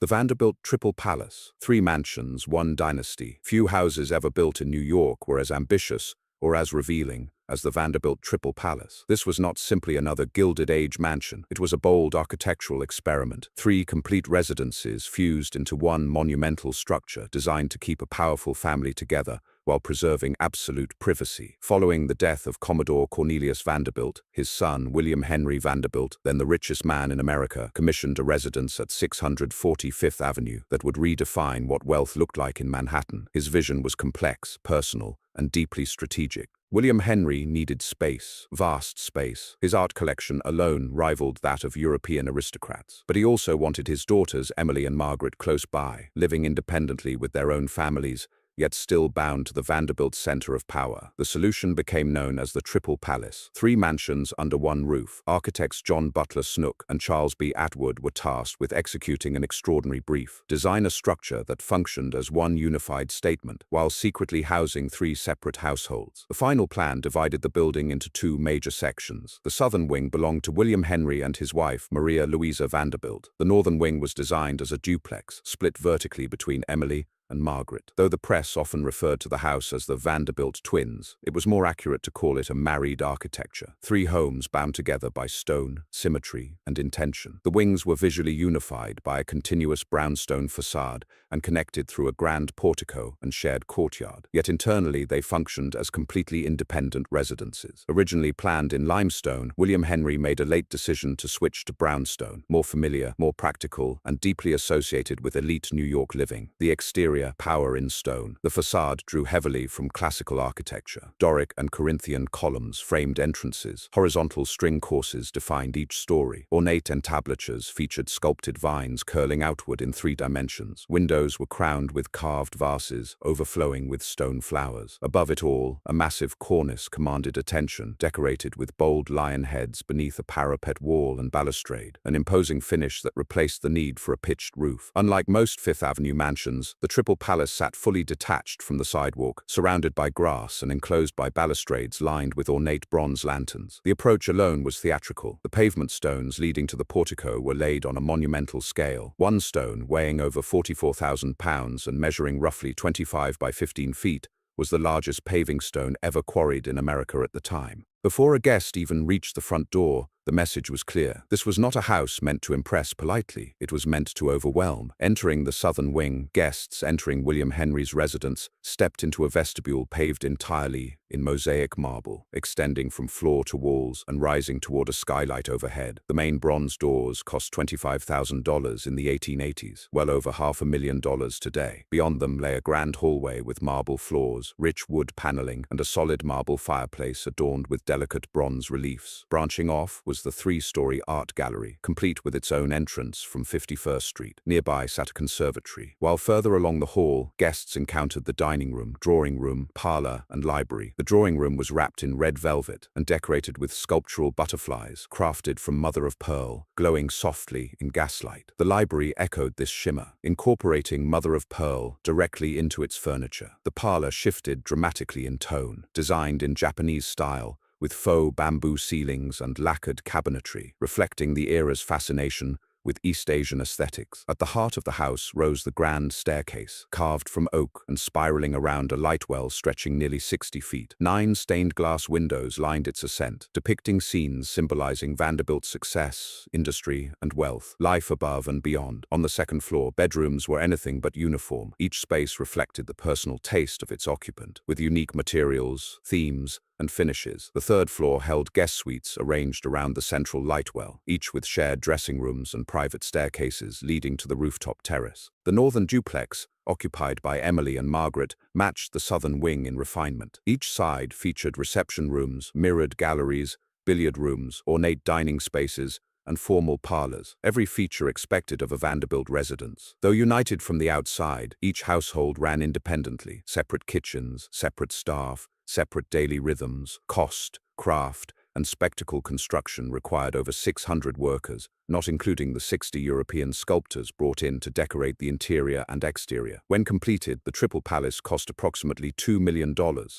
The Vanderbilt Triple Palace, 3 mansions, 1 dynasty. Few houses ever built in New York were as ambitious or as revealing as the Vanderbilt Triple Palace. This was not simply another Gilded Age mansion. It was a bold architectural experiment. 3 complete residences fused into one monumental structure designed to keep a powerful family together while preserving absolute privacy. Following the death of Commodore Cornelius Vanderbilt, his son, William Henry Vanderbilt, then the richest man in America, commissioned a residence at 640 Fifth Avenue that would redefine what wealth looked like in Manhattan. His vision was complex, personal, and deeply strategic. William Henry needed space, vast space. His art collection alone rivaled that of European aristocrats. But he also wanted his daughters, Emily and Margaret, close by, living independently with their own families, yet still bound to the Vanderbilt center of power. The solution became known as the Triple Palace. 3 mansions under one roof. Architects John Butler Snook and Charles B. Atwood were tasked with executing an extraordinary brief: design a structure that functioned as one unified statement, while secretly housing 3 separate households. The final plan divided the building into 2 major sections. The southern wing belonged to William Henry and his wife, Maria Louisa Vanderbilt. The northern wing was designed as a duplex, split vertically between Emily and Margaret. Though the press often referred to the house as the Vanderbilt twins, it was more accurate to call it a married architecture. 3 homes bound together by stone, symmetry, and intention. The wings were visually unified by a continuous brownstone facade and connected through a grand portico and shared courtyard. Yet internally they functioned as completely independent residences. Originally planned in limestone, William Henry made a late decision to switch to brownstone, more familiar, more practical, and deeply associated with elite New York living. The exterior, power in stone. The facade drew heavily from classical architecture. Doric and Corinthian columns framed entrances. Horizontal string courses defined each story. Ornate entablatures featured sculpted vines curling outward in 3 dimensions. Windows were crowned with carved vases, overflowing with stone flowers. Above it all, a massive cornice commanded attention, decorated with bold lion heads beneath a parapet wall and balustrade, an imposing finish that replaced the need for a pitched roof. Unlike most Fifth Avenue mansions, the Triple Palace sat fully detached from the sidewalk, surrounded by grass and enclosed by balustrades lined with ornate bronze lanterns. The approach alone was theatrical. The pavement stones leading to the portico were laid on a monumental scale. One stone, weighing over 44,000 pounds and measuring roughly 25 by 15 feet, was the largest paving stone ever quarried in America at the time. Before a guest even reached the front door, the message was clear. This was not a house meant to impress politely. It was meant to overwhelm. Entering the southern wing, guests entering William Henry's residence stepped into a vestibule paved entirely in mosaic marble, extending from floor to walls and rising toward a skylight overhead. The main bronze doors cost $25,000 in the 1880s, well over $500,000 today. Beyond them lay a grand hallway with marble floors, rich wood paneling, and a solid marble fireplace adorned with delicate bronze reliefs. Branching off was the 3-story art gallery, complete with its own entrance from 51st Street. Nearby sat a conservatory. While further along the hall, guests encountered the dining room, drawing room, parlor, and library. The drawing room was wrapped in red velvet and decorated with sculptural butterflies, crafted from mother-of-pearl, glowing softly in gaslight. The library echoed this shimmer, incorporating mother-of-pearl directly into its furniture. The parlor shifted dramatically in tone, designed in Japanese style, with faux bamboo ceilings and lacquered cabinetry, reflecting the era's fascination with East Asian aesthetics. At the heart of the house rose the grand staircase, carved from oak and spiraling around a light well stretching nearly 60 feet. 9 stained glass windows lined its ascent, depicting scenes symbolizing Vanderbilt's success, industry, and wealth. Life above and beyond. On the 2nd floor, bedrooms were anything but uniform. Each space reflected the personal taste of its occupant, with unique materials, themes, and finishes. The 3rd floor held guest suites arranged around the central light well, each with shared dressing rooms and private staircases leading to the rooftop terrace. The northern duplex, occupied by Emily and Margaret, matched the southern wing in refinement. Each side featured reception rooms, mirrored galleries, billiard rooms, ornate dining spaces, and formal parlors, every feature expected of a Vanderbilt residence. Though united from the outside, each household ran independently. Separate kitchens, separate staff, separate daily rhythms. Cost, craft, and spectacle construction required over 600 workers, not including the 60 European sculptors brought in to decorate the interior and exterior. When completed, the Triple Palace cost approximately $2 million,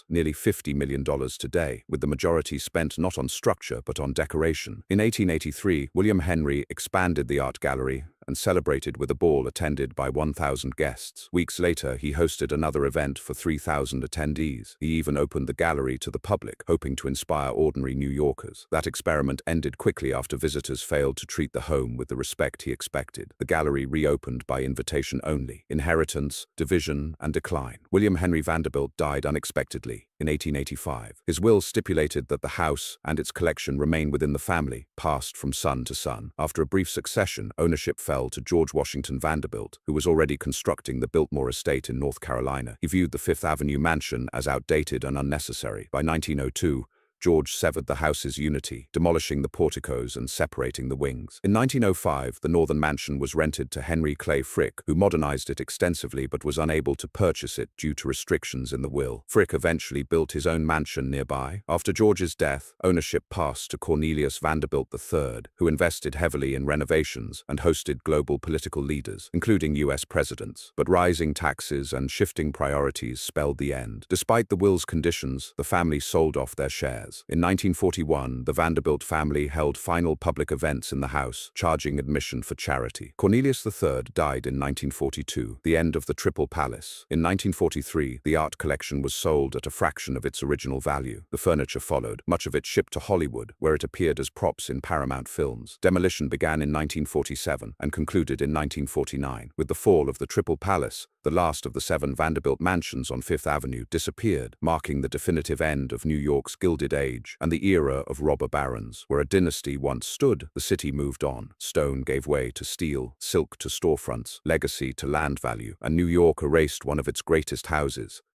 nearly $50 million today, with the majority spent not on structure but on decoration. In 1883, William Henry expanded the art gallery and celebrated with a ball attended by 1,000 guests. Weeks later, he hosted another event for 3,000 attendees. He even opened the gallery to the public, hoping to inspire ordinary New Yorkers. That experiment ended quickly after visitors failed to treat the home with the respect he expected. The gallery reopened by invitation only. Inheritance, division, and decline. William Henry Vanderbilt died unexpectedly in 1885. His will stipulated that the house and its collection remain within the family, passed from son to son. After a brief succession, ownership fell to George Washington Vanderbilt, who was already constructing the Biltmore estate in North Carolina. He viewed the Fifth Avenue mansion as outdated and unnecessary. By 1902, George severed the house's unity, demolishing the porticos and separating the wings. In 1905, the northern mansion was rented to Henry Clay Frick, who modernized it extensively but was unable to purchase it due to restrictions in the will. Frick eventually built his own mansion nearby. After George's death, ownership passed to Cornelius Vanderbilt III, who invested heavily in renovations and hosted global political leaders, including U.S. presidents. But rising taxes and shifting priorities spelled the end. Despite the will's conditions, the family sold off their shares. In 1941, the Vanderbilt family held final public events in the house, charging admission for charity. Cornelius III died in 1942, the end of the Triple Palace. In 1943, the art collection was sold at a fraction of its original value. The furniture followed, much of it shipped to Hollywood, where it appeared as props in Paramount films. Demolition began in 1947 and concluded in 1949. With the fall of the Triple Palace, the last of the 7 Vanderbilt mansions on Fifth Avenue disappeared, marking the definitive end of New York's Gilded Age and the era of robber barons. Where a dynasty once stood, the city moved on. Stone gave way to steel, silk to storefronts, legacy to land value, and New York erased one of its greatest houses,